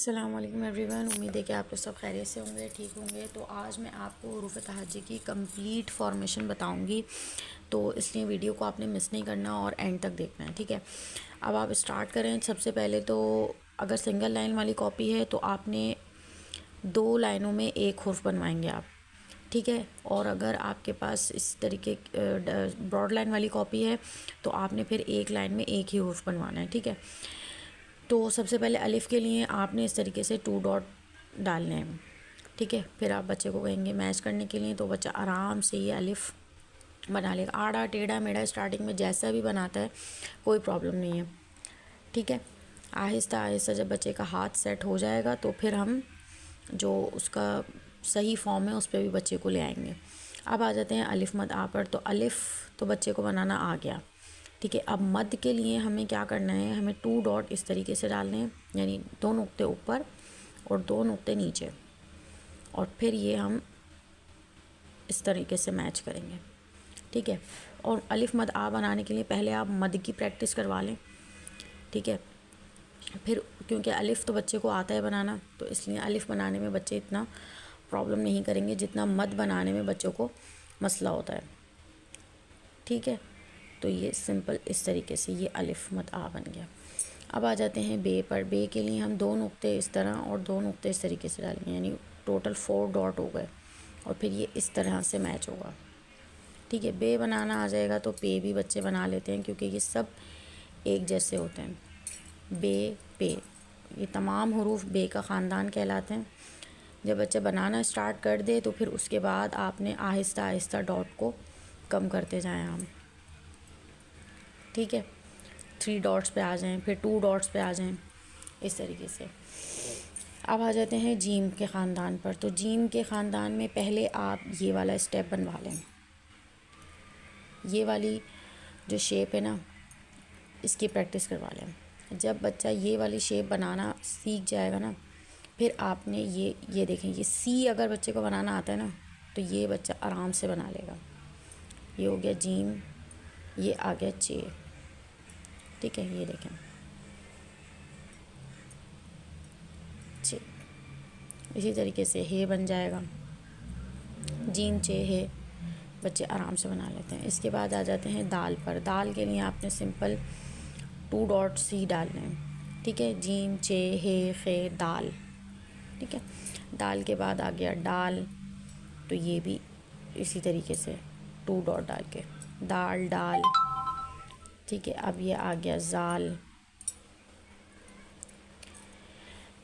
अस्सलामुअलैकुम एवरीवन। उम्मीद है कि आप लोग सब खैरियत से होंगे, ठीक होंगे। तो आज मैं आपको हुरूफ़ तहज्जुद की कंप्लीट फॉर्मेशन बताऊंगी, तो इसलिए वीडियो को आपने मिस नहीं करना और एंड तक देखना है, ठीक है। अब आप स्टार्ट करें। सबसे पहले तो अगर सिंगल लाइन वाली कॉपी है तो आपने 2 लाइनों में एक हुर्फ बनवाएंगे आप, ठीक है। और अगर आपके पास इस तरीके ब्रॉड लाइन वाली कॉपी है तो आपने फिर एक लाइन में एक ही हुर्फ बनवाना है, ठीक है। तो सबसे पहले अलिफ़ के लिए आपने इस तरीके से 2 डॉट डालने हैं, ठीक है। फिर आप बच्चे को कहेंगे मैच करने के लिए, तो बच्चा आराम से ये अलिफ़ बना लेगा। आड़ा टेढ़ा मेढ़ा स्टार्टिंग में जैसा भी बनाता है कोई प्रॉब्लम नहीं है, ठीक है। आहिस्ता आहिस्ता जब बच्चे का हाथ सेट हो जाएगा तो फिर हम जो उसका सही फॉर्म है उस पर भी बच्चे को ले आएंगे। अब आ जाते हैं अलिफ़ मद आ पर। तो अलिफ़ तो बच्चे को बनाना आ गया, ठीक है। अब मद के लिए हमें क्या करना है, हमें 2 डॉट इस तरीके से डालने हैं, यानी 2 नुक्ते ऊपर और 2 नुक्ते नीचे, और फिर ये हम इस तरीके से मैच करेंगे, ठीक है। और अलिफ़ मद आ बनाने के लिए पहले आप मद की प्रैक्टिस करवा लें, ठीक है। फिर क्योंकि अलिफ़ तो बच्चे को आता है बनाना, तो इसलिए अलिफ़ बनाने में बच्चे इतना प्रॉब्लम नहीं करेंगे जितना मद बनाने में बच्चों को मसला होता है, ठीक है। तो ये सिंपल इस तरीके से ये अलिफ़ मद आ बन गया। अब आ जाते हैं बे पर। बे के लिए हम 2 नुक्ते इस तरह और 2 नुक्ते इस तरीके से डालेंगे, यानी टोटल 4 डॉट हो गए, और फिर ये इस तरह से मैच होगा, ठीक है। बे बनाना आ जाएगा तो पे भी बच्चे बना लेते हैं, क्योंकि ये सब एक जैसे होते हैं। बे पे, ये तमाम हुरूफ बे का ख़ानदान कहलाते हैं। जब बच्चा बनाना स्टार्ट कर दे तो फिर उसके बाद आपने आहिस्ता आहिस्ता डॉट को कम करते जाएं हम, ठीक है। 3 डॉट्स पे आ जाएं, फिर 2 डॉट्स पे आ जाएं, इस तरीके से। अब आ जाते हैं जीम के ख़ानदान पर। तो जीम के ख़ानदान में पहले आप ये वाला स्टेप बनवा लें। ये वाली जो शेप है ना, इसकी प्रैक्टिस करवा लें। जब बच्चा ये वाली शेप बनाना सीख जाएगा ना, फिर आपने ये देखें, ये सी अगर बच्चे को बनाना आता है ना तो ये बच्चा आराम से बना लेगा। ये हो गया जीम, ये आ गया चे, ठीक है। ये देखें चे, इसी तरीके से हे बन जाएगा। जीम चे हे बच्चे आराम से बना लेते हैं। इसके बाद आ जाते हैं दाल पर। दाल के लिए आपने सिंपल 2 डॉट्स ही डालने हैं, ठीक है। जीम चे हे खे दाल, ठीक है। दाल के बाद आ गया डाल, तो ये भी इसी तरीके से 2 डॉट डाल के दाल डाल, ठीक है। अब ये आ गया जाल।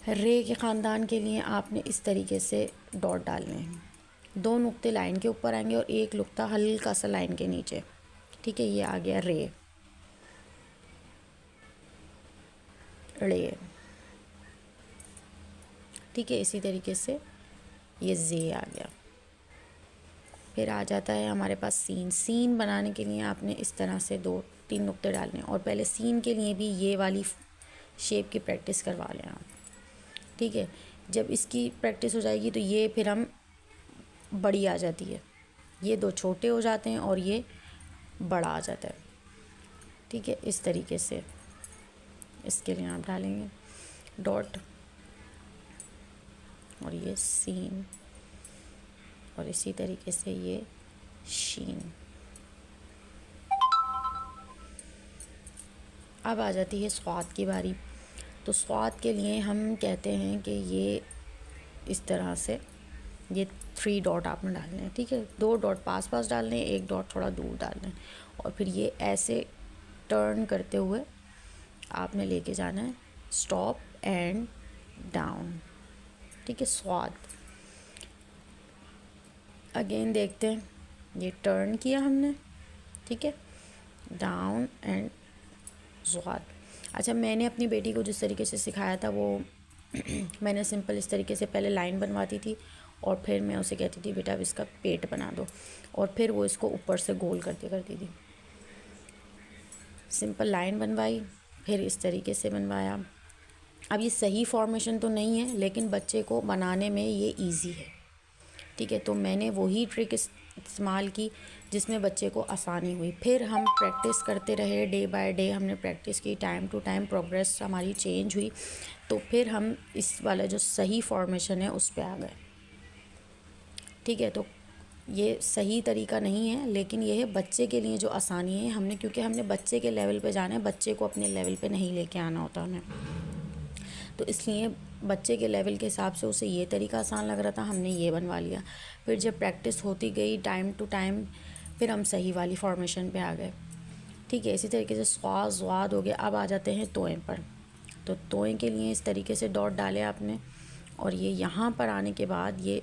रे के ख़ानदान के लिए आपने इस तरीके से डॉट डालने हैं। 2 नुक्ते लाइन के ऊपर आएंगे और एक नुक्ता हल्का सा लाइन के नीचे, ठीक है। ये आ गया रे, रे, ठीक है। इसी तरीके से ये जे आ गया। फिर आ जाता है हमारे पास सीन। सीन बनाने के लिए आपने इस तरह से 2-3 नुक्ते डालने हैं, और पहले सीन के लिए भी ये वाली शेप की प्रैक्टिस करवा लें आप, ठीक है। जब इसकी प्रैक्टिस हो जाएगी तो ये फिर हम बड़ी आ जाती है, ये 2 छोटे हो जाते हैं और ये बड़ा आ जाता है, ठीक है। इस तरीके से इसके लिए आप डालेंगे डॉट, और ये सीन, और इसी तरीके से ये शीन। अब आ जाती है स्वाद की बारी। तो स्वाद के लिए हम कहते हैं कि ये इस तरह से ये 3 डॉट आपने डालने हैं, ठीक है। 2 डॉट पास पास डालने हैं, 1 डॉट थोड़ा दूर डालना है, और फिर ये ऐसे टर्न करते हुए आपने लेके जाना है स्टॉप एंड डाउन, ठीक है। स्वाद अगेन देखते हैं, ये टर्न किया हमने, ठीक है, डाउन एंड स्वाद। अच्छा, मैंने अपनी बेटी को जिस तरीके से सिखाया था वो मैंने सिंपल इस तरीके से पहले लाइन बनवाती थी, और फिर मैं उसे कहती थी बेटा अब इसका पेट बना दो, और फिर वो इसको ऊपर से गोल करती थी। सिंपल लाइन बनवाई, फिर इस तरीके से बनवाया। अब ये सही फॉर्मेशन तो नहीं है, लेकिन बच्चे को बनाने में ये इजी है, ठीक है। तो मैंने वही ट्रिक इस्तेमाल की जिसमें बच्चे को आसानी हुई। फिर हम प्रैक्टिस करते रहे, डे बाय डे हमने प्रैक्टिस की, टाइम टू टाइम प्रोग्रेस हमारी चेंज हुई, तो फिर हम इस वाला जो सही फॉर्मेशन है उस पे आ गए। ठीक है, तो ये सही तरीका नहीं है, लेकिन ये है बच्चे के लिए जो आसानी है। क्योंकि हमने बच्चे के लेवल पे जाना है, बच्चे को अपने लेवल पे नहीं लेके आना होता हमें, तो इसलिए बच्चे के लेवल के हिसाब से उसे ये तरीका आसान लग रहा था, हमने ये बनवा लिया। फिर जब प्रैक्टिस होती गई टाइम टू टाइम, फिर हम सही वाली फॉर्मेशन पे आ गए। ठीक है, इसी तरीके से स्वाद स्वाद हो गया। अब आ जाते हैं तोएं पर। तो तोएं के लिए इस तरीके से डॉट डाले आपने, और ये यहाँ पर आने के बाद ये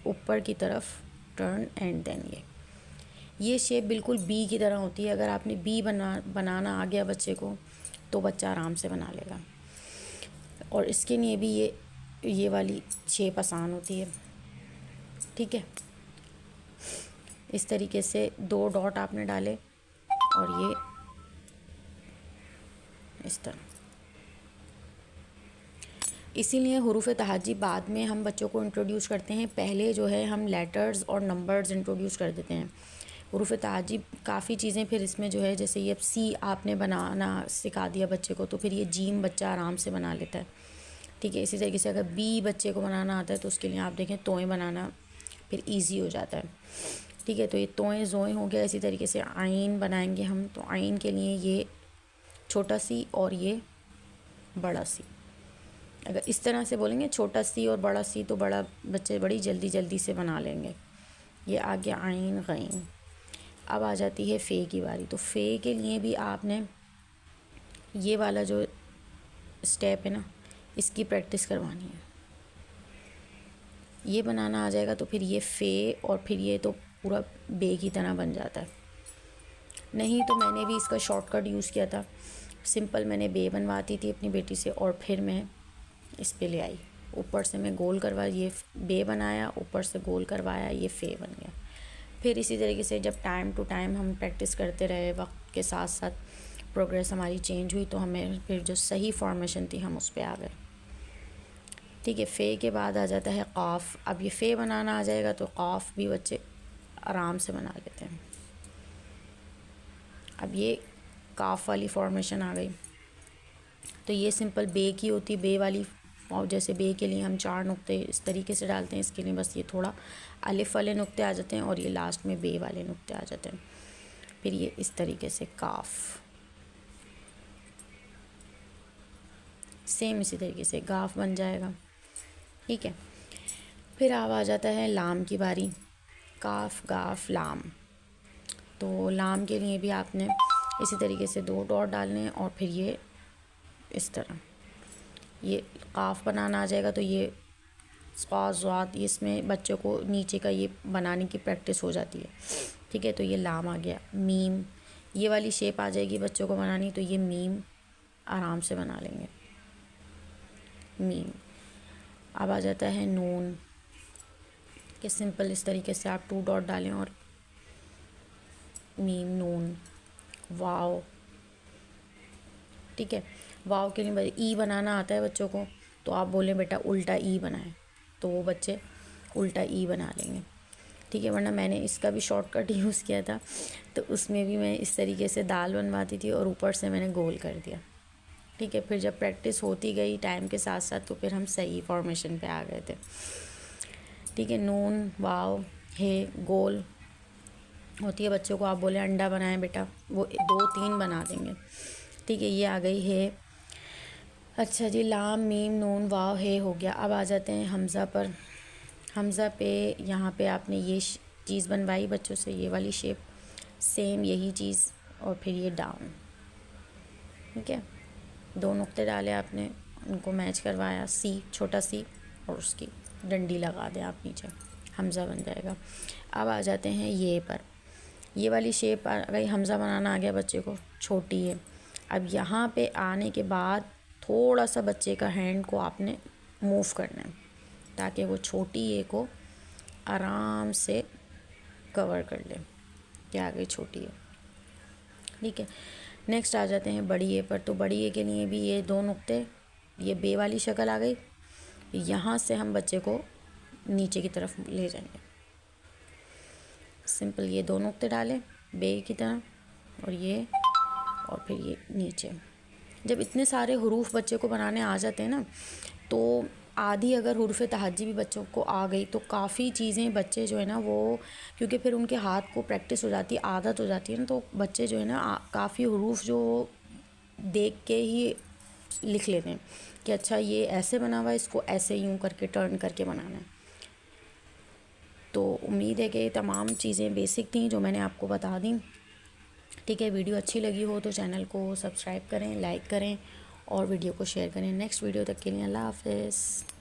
ऊपर की तरफ टर्न, एंड देन ये शेप बिल्कुल बी की तरह होती है। अगर आपने बी बनाना आ गया बच्चे को, तो बच्चा आराम से बना लेगा। और इसके लिए भी ये वाली शेप आसान होती है। ठीक है, इस तरीके से 2 डॉट आपने डाले, और ये इस तरह। इसीलिए हुरूफ तहाजी बाद में हम बच्चों को इंट्रोड्यूस करते हैं, पहले जो है हम लेटर्स और नंबर्स इंट्रोड्यूस कर देते हैं। हुरूफ तहाजी काफ़ी चीज़ें फिर इसमें जो है, जैसे ये सी आपने बनाना सिखा दिया बच्चे को, तो फिर ये जीम बच्चा आराम से बना लेता है। ठीक है, इसी तरीके से अगर बी बच्चे को बनाना आता है, तो उसके लिए आप देखें तोएं बनाना फिर ईजी हो जाता है। ठीक है, तो ये तोएं जोएं हो गया। इसी तरीके से आइन बनाएंगे हम, तो आइन के लिए ये छोटा सी और ये बड़ा सी। अगर इस तरह से बोलेंगे छोटा सी और बड़ा सी, तो बड़ा बच्चे बड़ी जल्दी जल्दी से बना लेंगे। ये आ गया आइन गईन। अब आ जाती है फ़े की बारी। तो फ़े के लिए भी आपने ये वाला जो स्टेप है ना, इसकी प्रैक्टिस करवानी है। ये बनाना आ जाएगा तो फिर ये फ़े, और फिर ये तो पूरा बे की तरह बन जाता है। नहीं तो मैंने भी इसका शॉर्टकट यूज़ किया था, सिंपल मैंने बे बनवाती थी अपनी बेटी से, और फिर मैं इस पे ले आई। ऊपर से मैं गोल करवा, ये बे बनाया, ऊपर से गोल करवाया, ये फ़े बन गया। फिर इसी तरीके से जब टाइम टू टाइम हम प्रैक्टिस करते रहे, वक्त के साथ साथ प्रोग्रेस हमारी चेंज हुई, तो हमें फिर जो सही फॉर्मेशन थी हम उस पे आ गए। ठीक है, फ़े के बाद आ जाता है क़ाफ़। अब ये फ़े बनाना आ जाएगा, तो क़ाफ़ भी बच्चे आराम से बना लेते हैं। अब ये काफ़ वाली फॉर्मेशन आ गई, तो ये सिंपल बे की होती, बे वाली। और जैसे बे के लिए हम 4 नुक्ते इस तरीके से डालते हैं, इसके लिए बस ये थोड़ा अलिफ वाले नुक्ते आ जाते हैं, और ये लास्ट में बे वाले नुक्ते आ जाते हैं। फिर ये इस तरीके से काफ़, सेम इसी तरीके से गाफ बन जाएगा। ठीक है, फिर अब आ जाता है लाम की बारी। काफ गाफ लाम। तो लाम के लिए भी आपने इसी तरीके से 2 डॉट डालने, और फिर ये इस तरह ये काफ बनाना आ जाएगा। तो ये स्वाद, इसमें बच्चों को नीचे का ये बनाने की प्रैक्टिस हो जाती है। ठीक है, तो ये लाम आ गया। मीम, ये वाली शेप आ जाएगी बच्चों को बनानी, तो ये मीम आराम से बना लेंगे, मीम। अब आ जाता है नून, कि सिंपल इस तरीके से आप 2 डॉट डालें, और मीम नून। वाव, ठीक है, वाव के लिए ई बनाना आता है बच्चों को, तो आप बोलें बेटा उल्टा ई बनाएं, तो वो बच्चे उल्टा ई बना लेंगे। ठीक है, वरना मैंने इसका भी शॉर्टकट यूज़ किया था, तो उसमें भी मैं इस तरीके से दाल बनवाती थी, और ऊपर से मैंने गोल कर दिया। ठीक है, फिर जब प्रैक्टिस होती गई टाइम के साथ साथ, तो फिर हम सही फॉर्मेशन पे आ गए थे। ठीक है, नून वाव हे गोल होती है, बच्चों को आप बोले अंडा बनाएं बेटा, वो 2-3 बना देंगे। ठीक है, ये आ गई है। अच्छा जी, लाम मीम नून वाव हे हो गया। अब आ जाते हैं हमज़ा पर। हमज़ा पे यहाँ पे आपने ये चीज़ बनवाई बच्चों से, ये वाली शेप, सेम यही चीज़, और फिर ये डाउन। ठीक है, 2 नुक्ते डाले आपने, उनको मैच करवाया, सी छोटा सी, और उसकी डंडी लगा दें आप नीचे, हमज़ा बन जाएगा। अब आ जाते हैं ये पर। ये वाली शेप आ गई, हमज़ा बनाना आ गया बच्चे को, छोटी है। अब यहाँ पे आने के बाद थोड़ा सा बच्चे का हैंड को आपने मूव करना है, ताकि वो छोटी ए को आराम से कवर कर ले, क्या आ गई छोटी ए। ठीक है, नेक्स्ट आ जाते हैं बड़ी ए पर। तो बड़ी ए के लिए भी ये 2 नुक्ते, ये बे वाली शक्ल आ गई। यहाँ से हम बच्चे को नीचे की तरफ ले जाएंगे, सिंपल ये दो नुक्ते डाले बे की तरह, और ये, और फिर ये नीचे। जब इतने सारे हुरूफ बच्चे को बनाने आ जाते हैं ना, तो आधी अगर हुरूफ तहज्जी भी बच्चों को आ गई तो काफ़ी चीज़ें बच्चे जो है ना वो, क्योंकि फिर उनके हाथ को प्रैक्टिस हो जाती है, आदत हो जाती है ना, तो बच्चे जो है ना काफ़ी हुरूफ जो देख के ही लिख लेते हैं कि अच्छा ये ऐसे बना हुआ है, इसको ऐसे यूँ करके टर्न करके बनाना है। तो उम्मीद है कि तमाम चीज़ें बेसिक थी जो मैंने आपको बता दी। ठीक है, वीडियो अच्छी लगी हो तो चैनल को सब्सक्राइब करें, लाइक करें और वीडियो को शेयर करें। नेक्स्ट वीडियो तक के लिए अल्लाह हाफ़िज़।